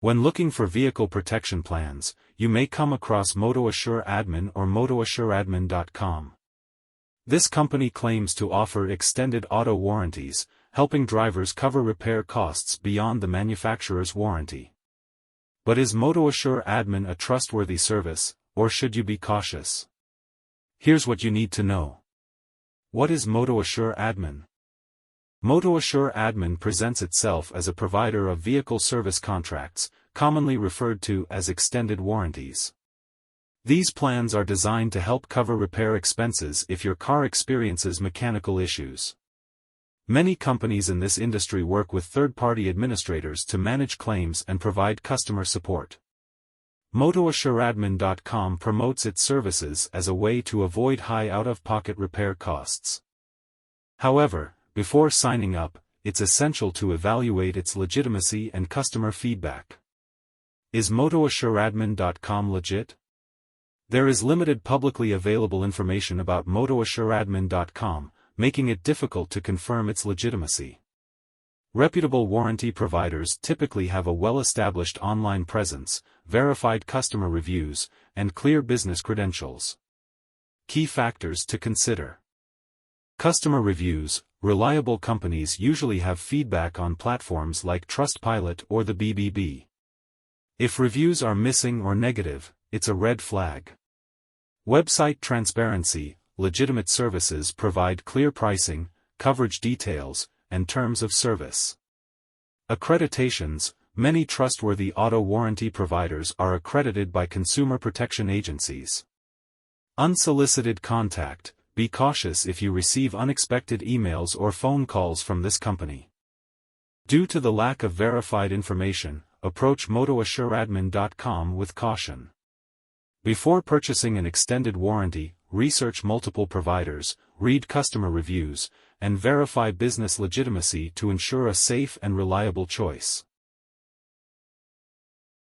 When looking for vehicle protection plans, you may come across MotoAssure Admin or MotoAssureAdmin.com. This company claims to offer extended auto warranties, helping drivers cover repair costs beyond the manufacturer's warranty. But is MotoAssure Admin a trustworthy service, or should you be cautious? Here's what you need to know. What is MotoAssure Admin? MotoAssure Admin presents itself as a provider of vehicle service contracts, commonly referred to as extended warranties. These plans are designed to help cover repair expenses if your car experiences mechanical issues. Many companies in this industry work with third-party administrators to manage claims and provide customer support. MotoAssureAdmin.com promotes its services as a way to avoid high out-of-pocket repair costs. However, before signing up, it's essential to evaluate its legitimacy and customer feedback. Is MotoAssureAdmin.com legit? There is limited publicly available information about MotoAssureAdmin.com, making it difficult to confirm its legitimacy. Reputable warranty providers typically have a well-established online presence, verified customer reviews, and clear business credentials. Key factors to consider. Customer reviews. Reliable companies usually have feedback on platforms like Trustpilot or the BBB. If reviews are missing or negative, it's a red flag. Website transparency. Legitimate services provide clear pricing, coverage details, and terms of service. Accreditations. Many trustworthy auto warranty providers are accredited by consumer protection agencies. Unsolicited contact. Be cautious if you receive unexpected emails or phone calls from this company. Due to the lack of verified information, approach MotoAssureAdmin.com with caution. Before purchasing an extended warranty, research multiple providers, read customer reviews, and verify business legitimacy to ensure a safe and reliable choice.